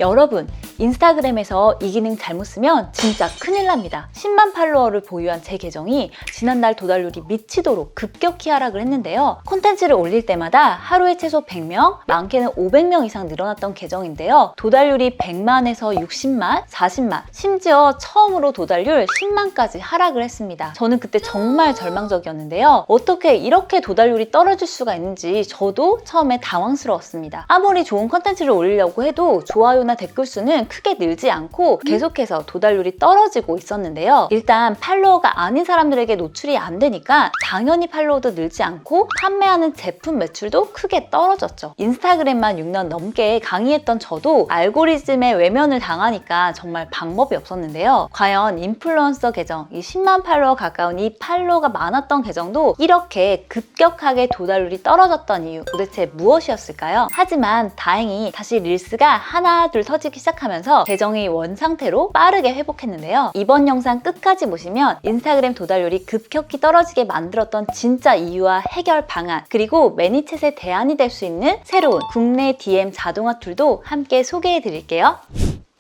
여러분, 인스타그램에서 이 기능 잘못 쓰면 진짜 큰일 납니다. 10만 팔로워를 보유한 제 계정이 지난달 도달률이 미치도록 급격히 하락을 했는데요. 콘텐츠를 올릴 때마다 하루에 최소 100명, 많게는 500명 이상 늘어났던 계정인데요. 도달률이 100만에서 60만, 40만, 심지어 처음으로 도달률 10만까지 하락을 했습니다. 저는 그때 정말 절망적이었는데요. 어떻게 이렇게 도달률이 떨어질 수가 있는지 저도 처음에 당황스러웠습니다. 아무리 좋은 콘텐츠를 올리려고 해도 좋아요나 댓글 수는 크게 늘지 않고 계속해서 도달률이 떨어지고 있었는데요. 일단 팔로워가 아닌 사람들에게 노출이 안 되니까 당연히 팔로워도 늘지 않고 판매하는 제품 매출도 크게 떨어졌죠. 인스타그램만 6년 넘게 강의했던 저도 알고리즘의 외면을 당하니까 정말 방법이 없었는데요. 과연 인플루언서 계정, 이 10만 팔로워 가까운 이 팔로워가 많았던 계정도 이렇게 급격하게 도달률이 떨어졌던 이유 도대체 무엇이었을까요? 하지만 다행히 다시 릴스가 하나 둘 터지기 시작하면서 계정이 원상태로 빠르게 회복했는데요. 이번 영상 끝까지 보시면 인스타그램 도달률이 급격히 떨어지게 만들었던 진짜 이유와 해결 방안, 그리고 매니챗의 대안이 될 수 있는 새로운 국내 DM 자동화 툴도 함께 소개해 드릴게요.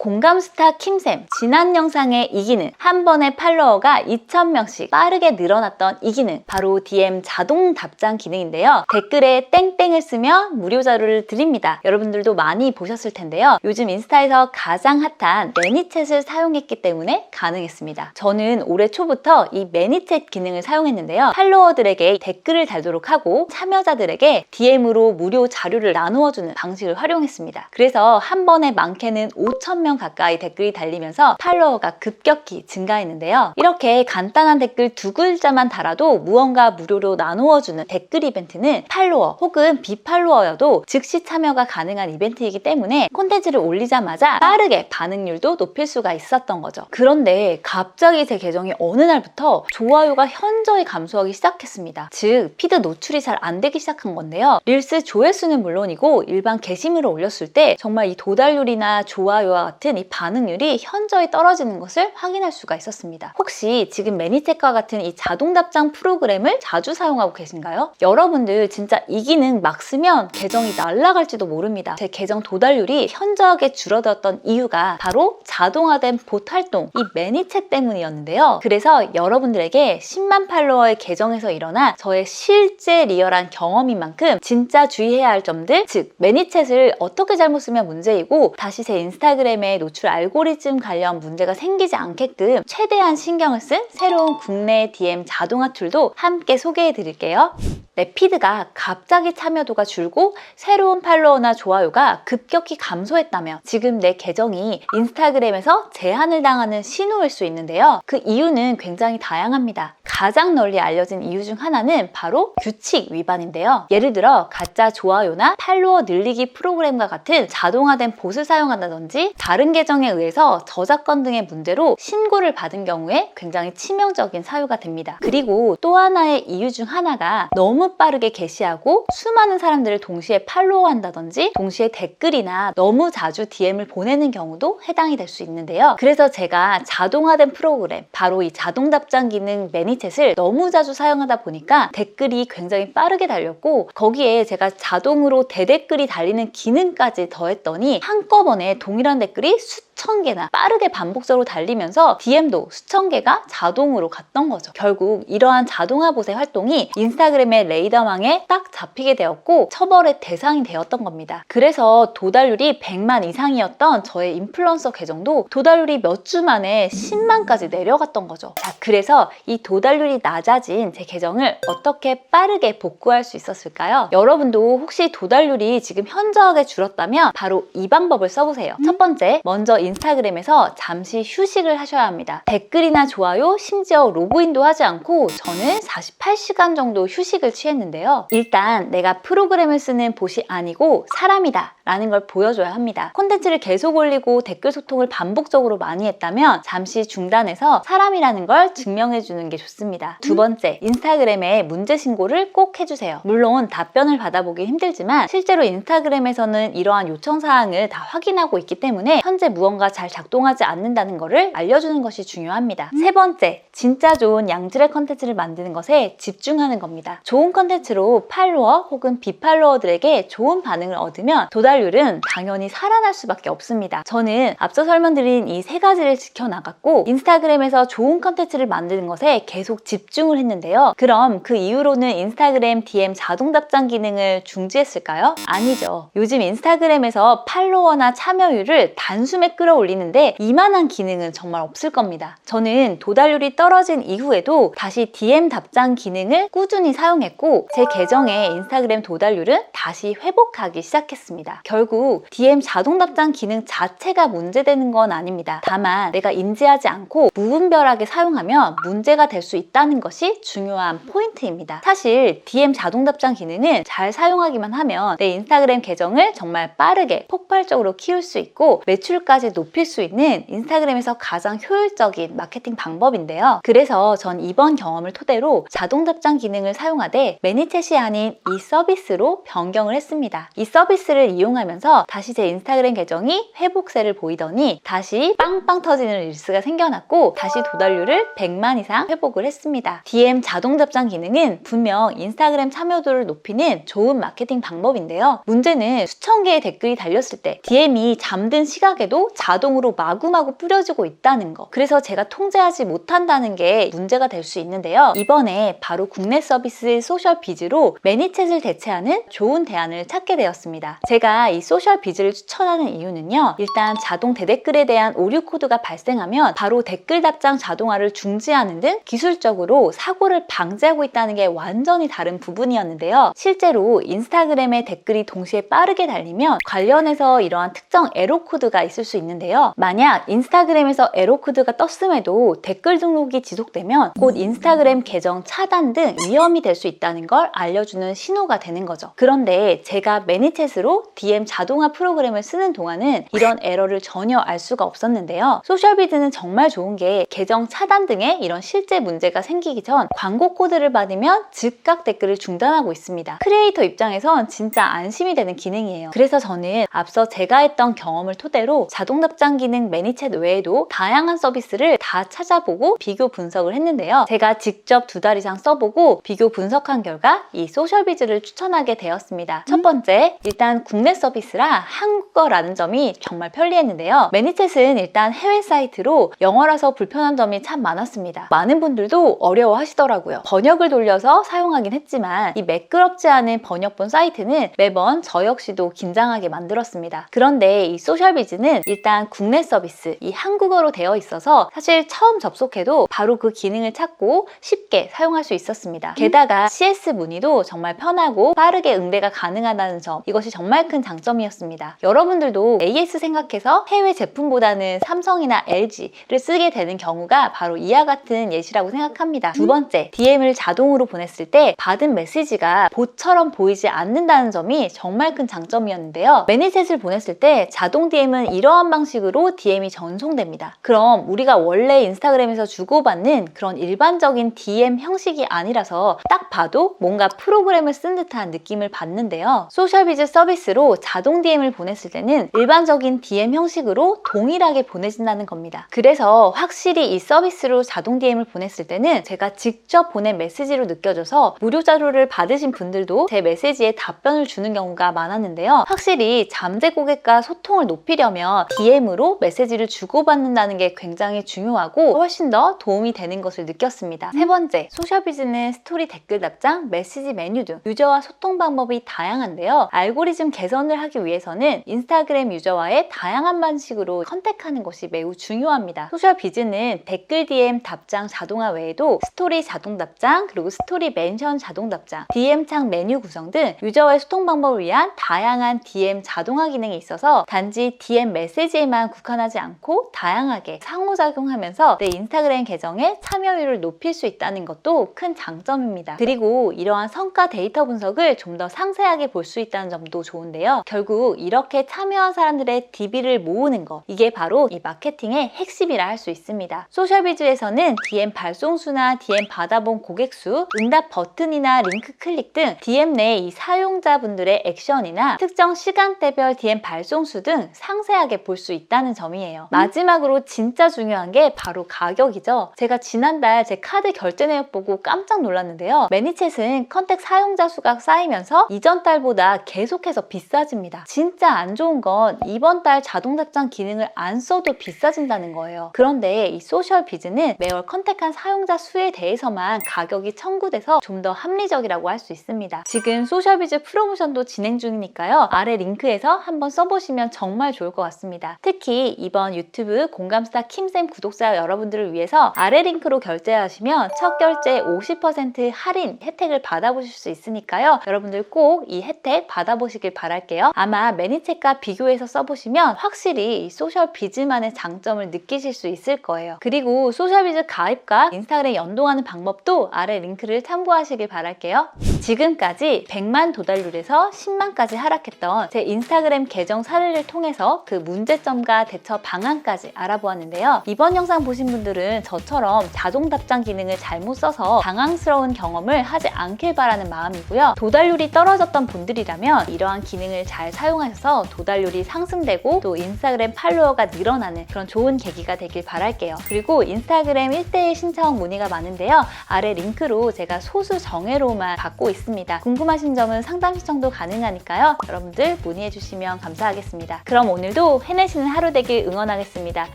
공감스타 킴쌤, 지난 영상의 이 기능, 한 번에 팔로워가 2,000명씩 빠르게 늘어났던 이 기능, 바로 DM 자동 답장 기능인데요. 댓글에 땡땡을 쓰면 무료 자료를 드립니다. 여러분들도 많이 보셨을 텐데요. 요즘 인스타에서 가장 핫한 매니챗을 사용했기 때문에 가능했습니다. 저는 올해 초부터 이 매니챗 기능을 사용했는데요. 팔로워들에게 댓글을 달도록 하고 참여자들에게 DM으로 무료 자료를 나누어주는 방식을 활용했습니다. 그래서 한 번에 많게는 5,000명 가까이 댓글이 달리면서 팔로워가 급격히 증가했는데요. 이렇게 간단한 댓글 2글자만 달아도 무언가 무료로 나누어주는 댓글 이벤트는 팔로워 혹은 비팔로워여도 즉시 참여가 가능한 이벤트이기 때문에 콘텐츠를 올리자마자 빠르게 반응률도 높일 수가 있었던 거죠. 그런데 갑자기 제 계정이 어느 날부터 좋아요가 현저히 감소하기 시작했습니다. 즉 피드 노출이 잘 안 되기 시작한 건데요. 릴스 조회수는 물론이고 일반 게시물을 올렸을 때 정말 이 도달률이나 좋아요와 같은 이 반응률이 현저히 떨어지는 것을 확인할 수가 있었습니다. 혹시 지금 매니챗과 같은 이 자동 답장 프로그램을 자주 사용하고 계신가요? 여러분들 진짜 이 기능 막 쓰면 계정이 날아갈지도 모릅니다. 제 계정 도달률이 현저하게 줄어들었던 이유가 바로 자동화된 봇 활동, 이 매니챗 때문이었는데요. 그래서 여러분들에게 10만 팔로워의 계정에서 일어난 저의 실제 리얼한 경험인 만큼 진짜 주의해야 할 점들, 즉 매니챗을 어떻게 잘못 쓰면 문제이고 다시 제 인스타그램에 노출 알고리즘 관련 문제가 생기지 않게끔 최대한 신경을 쓴 새로운 국내 DM 자동화 툴도 함께 소개해 드릴게요. 내 피드가 갑자기 참여도가 줄고 새로운 팔로워나 좋아요가 급격히 감소했다면 지금 내 계정이 인스타그램에서 제한을 당하는 신호일 수 있는데요. 그 이유는 굉장히 다양합니다. 가장 널리 알려진 이유 중 하나는 바로 규칙 위반인데요. 예를 들어 가짜 좋아요나 팔로워 늘리기 프로그램과 같은 자동화된 봇을 사용한다든지 다른 계정에 의해서 저작권 등의 문제로 신고를 받은 경우에 굉장히 치명적인 사유가 됩니다. 그리고 또 하나의 이유 중 하나가 너무 빠르게 게시하고 수많은 사람들을 동시에 팔로우한다든지 동시에 댓글이나 너무 자주 DM을 보내는 경우도 해당이 될 수 있는데요. 그래서 제가 자동화된 프로그램, 바로 이 자동 답장 기능 매니챗을 너무 자주 사용하다 보니까 댓글이 굉장히 빠르게 달렸고 거기에 제가 자동으로 대댓글이 달리는 기능까지 더했더니 한꺼번에 동일한 댓글이 수천 개나 빠르게 반복적으로 달리면서 DM도 수천 개가 자동으로 갔던 거죠. 결국 이러한 자동화 봇의 활동이 인스타그램의 레이더망에 딱 잡히게 되었고 처벌의 대상이 되었던 겁니다. 그래서 도달률이 100만 이상이었던 저의 인플루언서 계정도 도달률이 몇 주 만에 10만까지 내려갔던 거죠. 자, 그래서 이 도달률이 낮아진 제 계정을 어떻게 빠르게 복구할 수 있었을까요? 여러분도 혹시 도달률이 지금 현저하게 줄었다면 바로 이 방법을 써보세요. 첫 번째, 먼저 인스타그램에서 잠시 휴식을 하셔야 합니다. 댓글이나 좋아요, 심지어 로그인도 하지 않고 저는 48시간 정도 휴식을 취했는데요. 일단 내가 프로그램을 쓰는 봇이 아니고 사람이다 라는 걸 보여줘야 합니다. 콘텐츠를 계속 올리고 댓글 소통을 반복적으로 많이 했다면 잠시 중단해서 사람이라는 걸 증명해주는 게 좋습니다. 두 번째, 인스타그램에 문제 신고를 꼭 해주세요. 물론 답변을 받아보기 힘들지만 실제로 인스타그램에서는 이러한 요청사항을 다 확인하고 있기 때문에 현재 무언가 계정과 잘 작동하지 않는다는 것을 알려주는 것이 중요합니다. 세 번째, 진짜 좋은 양질의 컨텐츠를 만드는 것에 집중하는 겁니다. 좋은 컨텐츠로 팔로워 혹은 비팔로워들에게 좋은 반응을 얻으면 도달률은 당연히 살아날 수밖에 없습니다. 저는 앞서 설명드린 이 세 가지를 지켜나갔고 인스타그램에서 좋은 컨텐츠를 만드는 것에 계속 집중을 했는데요. 그럼 그 이후로는 인스타그램 DM 자동 답장 기능을 중지했을까요? 아니죠. 요즘 인스타그램에서 팔로워나 참여율을 단숨에 끌어올리는데 이만한 기능은 정말 없을 겁니다. 저는 도달률이 떨어진 이후에도 다시 DM 답장 기능을 꾸준히 사용했고 제 계정의 인스타그램 도달률은 다시 회복하기 시작했습니다. 결국 DM 자동 답장 기능 자체가 문제되는 건 아닙니다. 다만 내가 인지하지 않고 무분별하게 사용하면 문제가 될 수 있다는 것이 중요한 포인트입니다. 사실 DM 자동 답장 기능은 잘 사용하기만 하면 내 인스타그램 계정을 정말 빠르게 폭발적으로 키울 수 있고 매출까지 높일 수 있는 인스타그램에서 가장 효율적인 마케팅 방법인데요. 그래서 전 이번 경험을 토대로 자동 답장 기능을 사용하되 매니챗이 아닌 이 서비스로 변경을 했습니다. 이 서비스를 이용하면서 다시 제 인스타그램 계정이 회복세를 보이더니 다시 빵빵 터지는 릴스가 생겨났고 다시 도달률을 100만 이상 회복을 했습니다. DM 자동 답장 기능은 분명 인스타그램 참여도를 높이는 좋은 마케팅 방법인데요. 문제는 수천 개의 댓글이 달렸을 때 DM이 잠든 시각에도 자동으로 마구마구 뿌려지고 있다는 거. 그래서 제가 통제하지 못한다는 게 문제가 될 수 있는데요. 이번에 바로 국내 서비스 소셜비즈로 매니챗을 대체하는 좋은 대안을 찾게 되었습니다. 제가 이 소셜비즈를 추천하는 이유는요. 일단 자동 대댓글에 대한 오류 코드가 발생하면 바로 댓글 답장 자동화를 중지하는 등 기술적으로 사고를 방지하고 있다는 게 완전히 다른 부분이었는데요. 실제로 인스타그램에 댓글이 동시에 빠르게 달리면 관련해서 이러한 특정 에러 코드가 있을 수 있는데요. 만약 인스타그램에서 에러 코드가 떴음에도 댓글 등록이 지속되면 곧 인스타그램 계정 차단 등 위험이 될 수 있다는 걸 알려주는 신호가 되는 거죠. 그런데 제가 매니챗으로 DM 자동화 프로그램을 쓰는 동안은 이런 에러를 전혀 알 수가 없었는데요. 소셜비즈는 정말 좋은 게 계정 차단 등의 이런 실제 문제가 생기기 전 광고 코드를 받으면 즉각 댓글을 중단하고 있습니다. 크리에이터 입장에선 진짜 안심이 되는 기능이에요. 그래서 저는 앞서 제가 했던 경험을 토대로 자동 답장 기능 매니챗 외에도 다양한 서비스를 다 찾아보고 비교 분석을 했는데요. 제가 직접 2달 이상 써보고 비교 분석한 결과 이 소셜비즈를 추천하게 되었습니다. 첫 번째, 일단 국내 서비스라 한국어라는 점이 정말 편리했는데요. 매니챗은 일단 해외 사이트로 영어라서 불편한 점이 참 많았습니다. 많은 분들도 어려워하시더라고요. 번역을 돌려서 사용하긴 했지만 이 매끄럽지 않은 번역본 사이트는 매번 저 역시도 긴장하게 만들었습니다. 그런데 이 소셜비즈는 일단 국내 서비스, 이 한국어로 되어 있어서 사실 처음 접속해도 바로 그 기능을 찾고 쉽게 사용할 수 있었습니다. 게다가 CS 문의도 정말 편하고 빠르게 응대가 가능하다는 점, 이것이 정말 큰 장점이었습니다. 여러분들도 AS 생각해서 해외 제품보다는 삼성이나 LG를 쓰게 되는 경우가 바로 이와 같은 예시라고 생각합니다. 두 번째, DM을 자동으로 보냈을 때 받은 메시지가 봇처럼 보이지 않는다는 점이 정말 큰 장점이었는데요. 매니챗을 보냈을 때 자동 DM은 이러한 방식으로 DM이 전송됩니다. 그럼 우리가 원래 인스타그램에서 주고받는 그런 일반적인 DM 형식이 아니라서 딱 봐도 뭔가 프로그램을 쓴 듯한 느낌을 받는데요. 소셜비즈 서비스로 자동 DM을 보냈을 때는 일반적인 DM 형식으로 동일하게 보내진다는 겁니다. 그래서 확실히 이 서비스로 자동 DM을 보냈을 때는 제가 직접 보낸 메시지로 느껴져서 무료 자료를 받으신 분들도 제 메시지에 답변을 주는 경우가 많았는데요. 확실히 잠재 고객과 소통을 높이려면 DM으로 메시지를 주고받는다는 게 굉장히 중요하고 훨씬 더 도움이 되는 것을 느꼈습니다. 세 번째, 소셜비즈는 스토리 댓글 답장, 메시지 메뉴 등 유저와 소통 방법이 다양한데요. 알고리즘 개선을 하기 위해서는 인스타그램 유저와의 다양한 방식으로 컨택하는 것이 매우 중요합니다. 소셜비즈는 댓글 DM 답장 자동화 외에도 스토리 자동 답장, 그리고 스토리 멘션 자동 답장, DM 창 메뉴 구성 등 유저와의 소통 방법을 위한 다양한 DM 자동화 기능이 있어서 단지 DM 메시지에만 국한하지 않고 다양하게 상호작용하면서 내 인스타그램 계정의 참여율을 높일 수 있다는 것도 큰 장점입니다. 그리고 이러한 성과 데이터 분석을 좀 더 상세하게 볼 수 있다는 점도 좋은데요. 결국 이렇게 참여한 사람들의 DB를 모으는 것, 이게 바로 이 마케팅의 핵심이라 할 수 있습니다. 소셜비즈에서는 DM 발송수나 DM 받아본 고객수, 응답 버튼이나 링크 클릭 등 DM 내 이 사용자분들의 액션이나 특정 시간대별 DM 발송수 등 상세하게 볼 수 있다는 점이에요. 마지막으로 진짜 중요한 게 바로 가격이죠. 제가 지난달 제 카드 결제 내역 보고 깜짝 놀랐는데요. 매니챗은 컨택 사용자 수가 쌓이면서 이전 달보다 계속해서 비싸집니다. 진짜 안 좋은 건 이번 달 자동 답장 기능을 안 써도 비싸진다는 거예요. 그런데 이 소셜비즈는 매월 컨택한 사용자 수에 대해서만 가격이 청구돼서 좀 더 합리적이라고 할 수 있습니다. 지금 소셜비즈 프로모션도 진행 중이니까요. 아래 링크에서 한번 써보시면 정말 좋을 것 같습니다. 특히 이번 유튜브 공감스타 킴쌤 구독자 여러분들을 위해서 아래 링크로 결제하시면 첫 결제 50% 할인 혜택을 받아보실 수 있으니까요. 여러분들 꼭 이 혜택 받아보시길 바랄게요. 아마 매니챗과 비교해서 써보시면 확실히 소셜비즈만의 장점을 느끼실 수 있을 거예요. 그리고 소셜비즈 가입과 인스타그램 연동하는 방법도 아래 링크를 참고하시길 바랄게요. 지금까지 100만 도달률에서 10만까지 하락했던 제 인스타그램 계정 사례를 통해서 그 문제점과 대처 방안까지 알아보았는데요. 이번 영상 보신 분들은 저처럼 자동 답장 기능을 잘못 써서 당황스러운 경험을 하지 않길 바라는 마음이고요. 도달률이 떨어졌던 분들이라면 이러한 기능을 잘 사용하셔서 도달률이 상승되고 또 인스타그램 팔로워가 늘어나는 그런 좋은 계기가 되길 바랄게요. 그리고 인스타그램 1:1 신청 문의가 많은데요. 아래 링크로 제가 소수 정예로만 받고 있습니다. 궁금하신 점은 상담 신청도 가능하니까요. 여러분들 문의해 주시면 감사하겠습니다. 그럼 오늘도 해내시는 하루 되길 응원하겠습니다.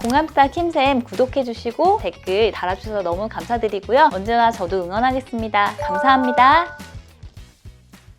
공감스타 킴쌤 구독해 주시고 댓글 달아주셔서 너무 감사드리고요. 언제나 저도 응원하겠습니다. 감사합니다.